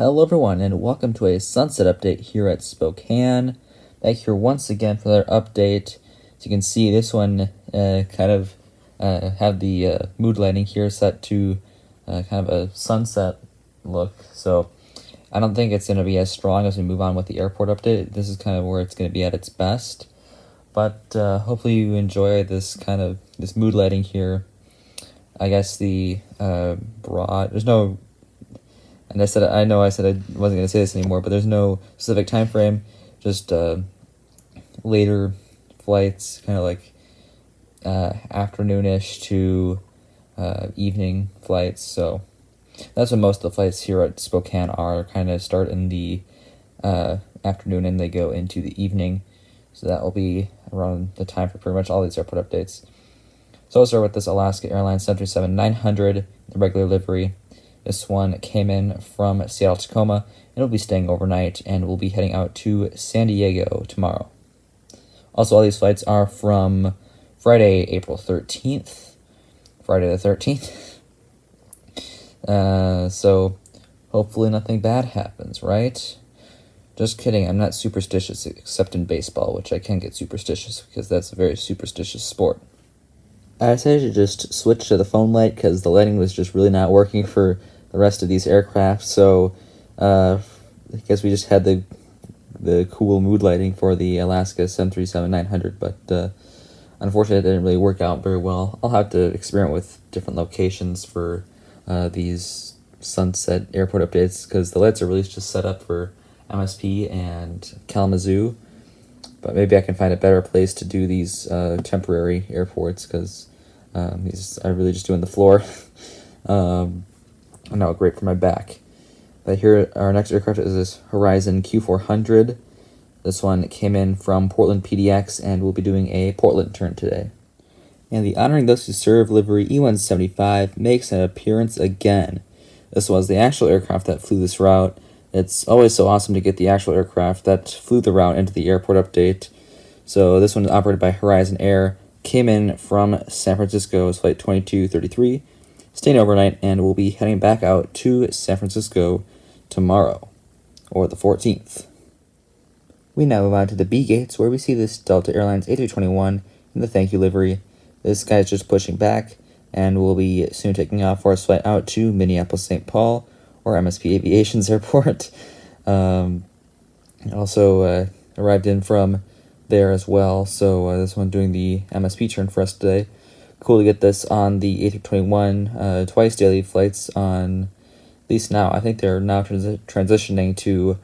Hello everyone, and welcome to a sunset update here at Spokane. Back here once again for another update. As you can see, this one have the mood lighting here set to kind of a sunset look. So I don't think it's going to be as strong as we move on with the airport update. This is kind of where it's going to be at its best. But hopefully you enjoy this mood lighting here. I guess the there's no. And I said I wasn't going to say this anymore, but there's no specific time frame, just later flights, kind of like afternoonish to evening flights. So that's when most of the flights here at Spokane are, kind of start in the afternoon and they go into the evening. So that will be around the time for pretty much all these airport updates. So I'll start with this Alaska Airlines 737-900, the regular livery. This one came in from Seattle, Tacoma, and will be staying overnight, and will be heading out to San Diego tomorrow. Also, all these flights are from Friday, April 13th. Friday the 13th. So, hopefully nothing bad happens, right? Just kidding, I'm not superstitious, except in baseball, which I can get superstitious, because that's a very superstitious sport. I decided to just switch to the phone light, because the lighting was just really not working for the rest of these aircraft, so I guess we just had the cool mood lighting for the Alaska 737-900, but unfortunately it didn't really work out very well. I'll have to experiment with different locations for these sunset airport updates, because the lights are really just set up for MSP and Kalamazoo, but maybe I can find a better place to do these temporary airports, because these are really just doing the floor. Not great for my back. But here, our next aircraft is this Horizon Q400. This one came in from Portland PDX, and we'll be doing a Portland turn today. And the Honoring Those Who Serve livery E175 makes an appearance again. This was the actual aircraft that flew this route. It's always so awesome to get the actual aircraft that flew the route into the airport update. So this one is operated by Horizon Air, came in from San Francisco, it's flight 2233, staying overnight, and will be heading back out to San Francisco tomorrow, or the 14th. We now move on to the B gates, where we see this Delta Airlines A321 in the thank you livery. This guy's just pushing back, and will be soon taking off for his flight out to Minneapolis-St. Paul, or MSP Aviation's airport. Also arrived in from there as well, so this one doing the MSP turn for us today. Cool to get this on the A321 twice daily flights on, at least now. I think they're now transitioning to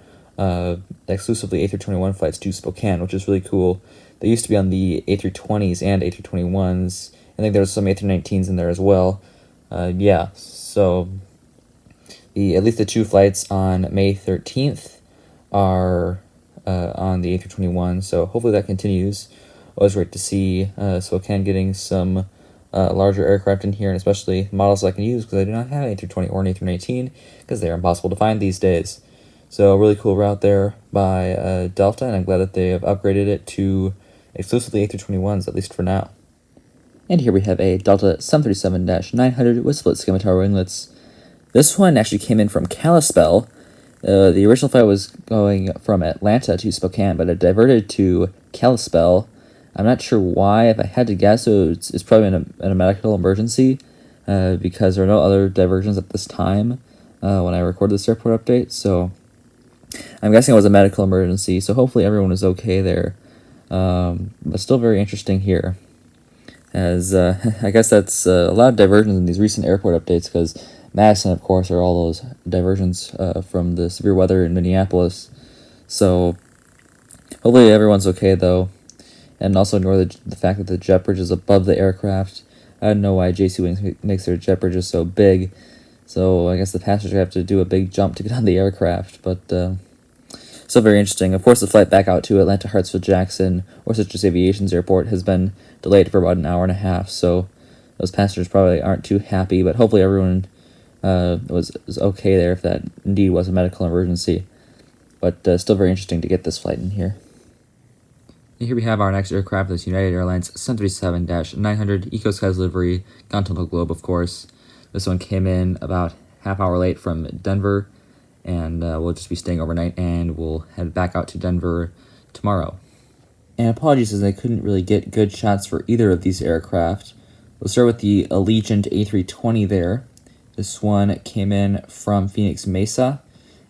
exclusively A321 flights to Spokane, which is really cool. They used to be on the A320s and A321s. I think there's some A319s in there as well. So at least the two flights on May 13th are on the A321, so hopefully that continues. Always great to see Spokane getting some larger aircraft in here, and especially models I can use, because I do not have an A320 or an A319, because they're impossible to find these days. So really cool route there by Delta, and I'm glad that they have upgraded it to exclusively A321s, at least for now. And here we have a Delta 737-900 with split scimitar winglets. This one actually came in from Kalispell. The original flight was going from Atlanta to Spokane, but it diverted to Kalispell. I'm not sure why. If I had to guess, it's probably in a medical emergency, because there are no other diversions at this time when I recorded this airport update. So I'm guessing it was a medical emergency, so hopefully everyone is okay there. But still very interesting here, as I guess that's a lot of diversions in these recent airport updates, because Madison, of course, are all those diversions from the severe weather in Minneapolis. So hopefully everyone's okay, though. And also ignore the fact that the jet bridge is above the aircraft. I don't know why JC Wings makes their jet bridges so big. So I guess the passengers have to do a big jump to get on the aircraft. But still very interesting. Of course, the flight back out to Atlanta, Hartsfield, Jackson, or Citrus Aviation's airport has been delayed for about an hour and a half. So those passengers probably aren't too happy. But hopefully everyone was okay there, if that indeed was a medical emergency. But still very interesting to get this flight in here. And here we have our next aircraft, this United Airlines 737-900 EcoSky's livery, Continental Globe, of course. This one came in about half hour late from Denver, and we'll just be staying overnight, and we'll head back out to Denver tomorrow. And apologies as I couldn't really get good shots for either of these aircraft. We'll start with the Allegiant A320 there. This one came in from Phoenix Mesa,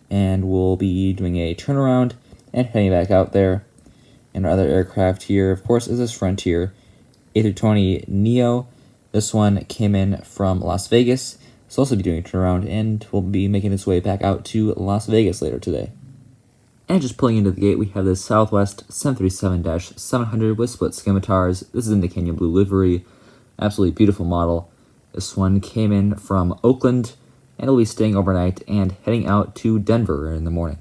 and we'll be doing a turnaround and heading back out there. And our other aircraft here, of course, is this Frontier A320 Neo. This one came in from Las Vegas. It's also be doing a turnaround and will be making its way back out to Las Vegas later today. And just pulling into the gate, we have the Southwest 737-700 with split scimitars. This is in the Canyon Blue livery. Absolutely beautiful model. This one came in from Oakland, and will be staying overnight and heading out to Denver in the morning.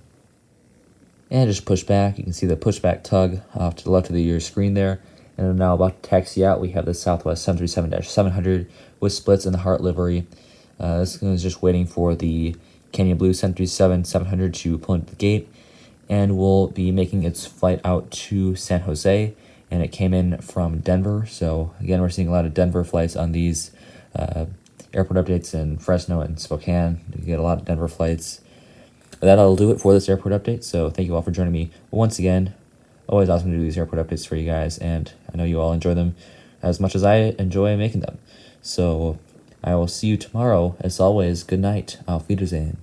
And just push back. You can see the pushback tug off to the left of your screen there. And I'm now about to taxi out. We have the Southwest 737-700 with splits in the Heart livery. This one is just waiting for the Canyon Blue 737-700 to pull into the gate, and will be making its flight out to San Jose, and it came in from Denver. So again, we're seeing a lot of Denver flights on these airport updates in Fresno and Spokane. You get a lot of Denver flights. But that'll do it for this airport update, so thank you all for joining me once again. Always awesome to do these airport updates for you guys, and I know you all enjoy them as much as I enjoy making them. So I will see you tomorrow. As always, good night. Auf Wiedersehen.